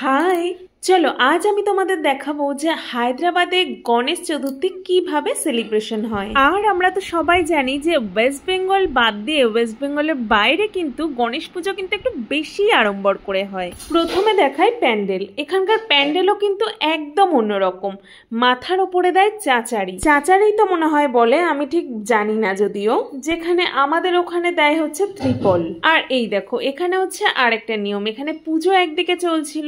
High, চলো আজ আমি তোমাদের দেখাবো যে হায়দ্রাবাদে গণেশ চতুর্থী কিভাবে সেলিব্রেশন হয়। আর আমরা তো সবাই জানি যে ওয়েস্ট বেঙ্গল বাদ দিয়ে ওয়েস্ট বেঙ্গলের বাইরে কিন্তু গণেশ পুজো কিন্তু একটু বেশি আড়ম্বর করে হয়। প্রথমে দেখায় প্যান্ডেল। এখানকার প্যান্ডেলও কিন্তু একদম অন্যরকম। মাথার ওপরে দেয় চাচারি। চাচারি তো মনে হয় বলে, আমি ঠিক জানি না যদিও। যেখানে আমাদের ওখানে দেয় হচ্ছে ত্রিপল। আর এই দেখো এখানে হচ্ছে আরেকটা নিয়ম। এখানে পুজো একদিকে চলছিল,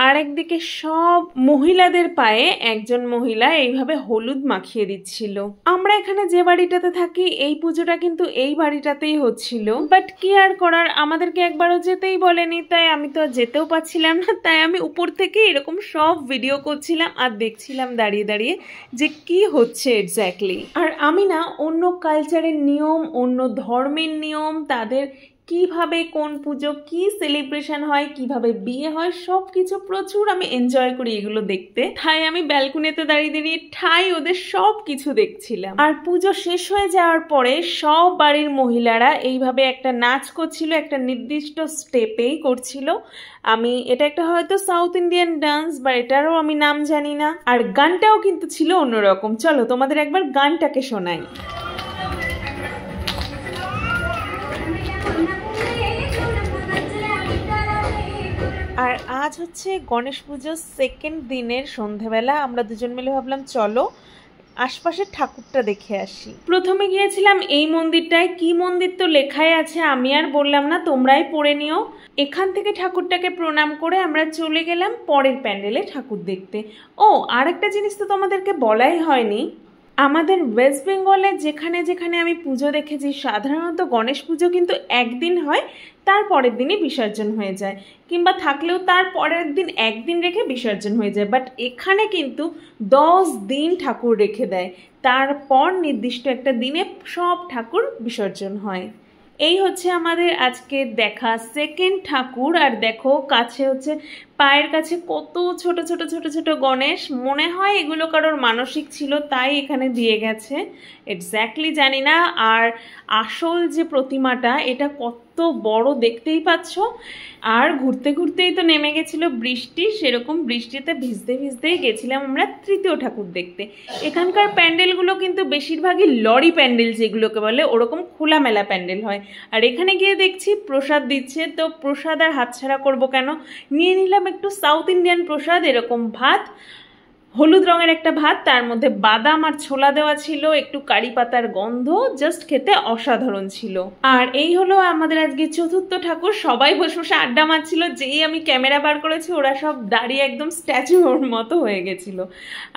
আর একদিকে সব মহিলাদের পায়ে একজন মহিলা এইভাবে হলুদ মাখিয়ে দিচ্ছিল। আমরা এখানে যে বাড়িটাতে থাকি এই পুজোটা কিন্তু এই বাড়িটাতেই হচ্ছিল, বাট কি আর করার, আমাদেরকে একবারও যেতেই বলেনি, তাই আমি তো যেতেও পাচ্ছিলাম না। তাই আমি উপর থেকে এরকম সব ভিডিও করছিলাম আর দেখছিলাম দাঁড়িয়ে দাঁড়িয়ে যে কি হচ্ছে এক্স্যাক্টলি। আর আমি না অন্য কালচারের নিয়ম, অন্য ধর্মের নিয়ম, তাদের কিভাবে কোন পুজো কি সেলিব্রেশন হয়, কিভাবে বিয়ে হয়, সব কিছু প্রচুর আমি এনজয় করি এগুলো দেখতে। তাই আমি ব্যালকনিতে দাঁড়িয়ে দাঁড়িয়ে ঠাই ওদের সব কিছু দেখছিলাম। আর পুজো শেষ হয়ে যাওয়ার পরে সব বাড়ির মহিলারা এইভাবে একটা নাচ করছিল, একটা নির্দিষ্ট স্টেপেই করছিল। এটা একটা হয়তো সাউথ ইন্ডিয়ান ডান্স, বা এটারও আমি নাম জানি না। আর গানটাও কিন্তু ছিল অন্যরকম। চলো তোমাদের একবার গানটাকে শোনাই। আর আজ হচ্ছে গণেশ পুজোর সেকেন্ড দিনের সন্ধেবেলা। আমরা দুজন মিলে ভাবলাম চলো আশপাশের ঠাকুরটা দেখে আসি। প্রথমে গিয়েছিলাম এই মন্দিরটায়। কি মন্দির তো লেখাই আছে, আমি আর বললাম না, তোমরাই পড়ে নিও। এখান থেকে ঠাকুরটাকে প্রণাম করে আমরা চলে গেলাম পরের প্যান্ডেলে ঠাকুর দেখতে। ও আরেকটা জিনিস তো তোমাদেরকে বলাই হয়নি, আমাদের ওয়েস্ট বেঙ্গলে যেখানে যেখানে আমি পুজো দেখেছি সাধারণত গণেশ পুজো কিন্তু একদিন হয়, তার পরের দিনই বিসর্জন হয়ে যায়, কিংবা থাকলেও তার পরের দিন একদিন রেখে বিসর্জন হয়ে যায়। বাট এখানে কিন্তু 10 দিন ঠাকুর রেখে দেয়, তারপর নির্দিষ্ট একটা দিনে সব ঠাকুর বিসর্জন হয়। এই হচ্ছে আমাদের আজকে দেখা সেকেন্ড ঠাকুর। আর দেখো কাছে হচ্ছে পায়ের কাছে কত ছোট ছোট ছোট ছোট গণেশ। মনে হয় এগুলো কারোর মানসিক ছিল তাই এখানে দিয়ে গেছে, এক্স্যাক্টলি জানি না। আর আসল যে প্রতিমাটা এটা কত বড় দেখতেই পাচ্ছ। আর ঘুরতে ঘুরতেই তো নেমে গেছিল বৃষ্টি, সেরকম বৃষ্টিতে ভিজতে ভিজতেই গেছিলাম আমরা তৃতীয় ঠাকুর দেখতে। এখানকার প্যান্ডেলগুলো কিন্তু বেশিরভাগই লরি প্যান্ডেল যেগুলোকে বলে, ওরকম খোলামেলা প্যান্ডেল হয়। আর এখানে গিয়ে দেখছি প্রসাদ দিচ্ছে, তো প্রসাদ আর হাতছাড়া করবো কেন, নিয়ে নিলাম একটু সাউথ ইন্ডিয়ান প্রসাদ। এরকম ভাত, হলুদ রঙের একটা ভাত, তার মধ্যে বাদাম আর ছোলা দেওয়া ছিল, একটু কারি পাতার গন্ধ, জাস্ট খেতে অসাধারণ ছিল। আর এই হলো আমাদের আজকে চতুর্থ ঠাকুর। সবাই বসে বসে আড্ডা মারছিল, যেই আমি ক্যামেরা বার করেছি ওরা সব দাঁড়িয়ে একদম স্ট্যাচুর মতো হয়ে গেছিল।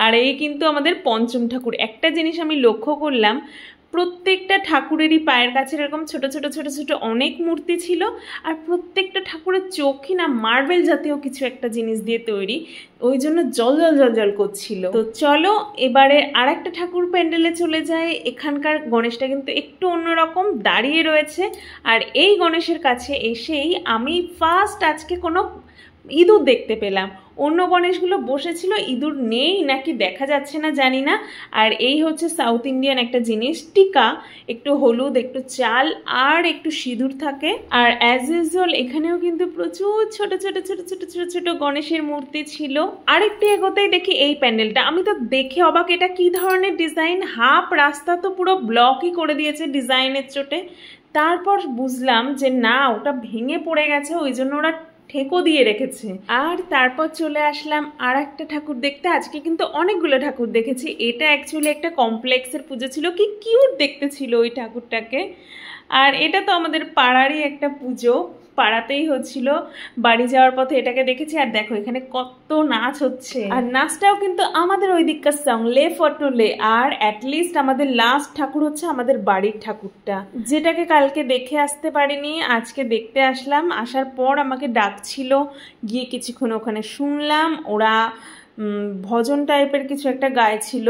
আর এই কিন্তু আমাদের পঞ্চম ঠাকুর। একটা জিনিস আমি লক্ষ্য করলাম, প্রত্যেকটা ঠাকুরেরই পায়ের কাছে এরকম ছোট ছোট ছোট ছোট অনেক মূর্তি ছিল। আর প্রত্যেকটা ঠাকুরের চোখই না মার্বেল জাতীয় কিছু একটা জিনিস দিয়ে তৈরি, ওই জন্য জল জল জল জল করছিল। তো চলো এবারে আর একটা ঠাকুর প্যান্ডেলে চলে যায়। এখানকার গণেশটা কিন্তু একটু অন্যরকম দাঁড়িয়ে রয়েছে। আর এই গণেশের কাছে এসেই আমি ফার্স্ট আজকে কোনো ইঁদুর দেখতে পেলাম। অন্য গণেশগুলো বসেছিল, ইঁদুর নেই নাকি দেখা যাচ্ছে না জানি না। আর এই হচ্ছে সাউথ ইন্ডিয়ান একটা জিনিস, টিকা, একটু হলুদ, একটু চাল আর একটু সিঁদুর থাকে। আর অ্যাজ ইউজুয়াল এখানেও কিন্তু প্রচুর ছোট ছোট ছোট ছোট ছোট ছোট গণেশের মূর্তি ছিল। আরেকটু এগোতেই দেখি এই প্যান্ডেলটা, আমি তো দেখে অবাক, এটা কি ধরনের ডিজাইন, হাফ রাস্তা তো পুরো ব্লকই করে দিয়েছে ডিজাইনের চোটে। তারপর বুঝলাম যে না, ওটা ভেঙে পড়ে গেছে, ওই জন্য ওরা ঠেকো দিয়ে রেখেছে। আর তারপর চলে আসলাম আর একটা ঠাকুর দেখতে। আজকে কিন্তু অনেকগুলো ঠাকুর দেখেছি। এটা অ্যাকচুয়ালি একটা কমপ্লেক্সের পুজো ছিল, কি কিউট দেখতে ছিল ওই ঠাকুরটাকে। আর এটা তো আমাদের পাড়ারই একটা পুজো, পাড়াতেই হচ্ছিল। বাড়ি যাওয়ার পথে এটাকে দেখেছি। আর দেখো এখানে কত নাচ হচ্ছে, আর নাচটাও কিন্তু আমাদের ওই দিককার সং, লে ফটো লে। আর অ্যাটলিস্ট আমাদের লাস্ট ঠাকুর হচ্ছে আমাদের বাড়ির ঠাকুরটা, যেটাকে কালকে দেখে আসতে পারিনি, আজকে দেখতে আসলাম। আসার পর আমাকে ডাকছিল, গিয়ে কিছুক্ষণ ওখানে শুনলাম। ওরা ভজন টাইপের কিছু একটা গাইছিল।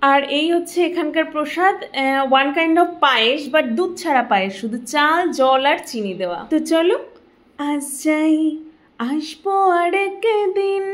আর এই হচ্ছে এখানকার প্রসাদ, ওয়ান কাইন্ড অফ পায়েস, বাট দুধ ছাড়া পায়েস, শুধু চাল, জল আর চিনি দেওয়া। তো চলো আজ যাই, আসবো আরেক দিন।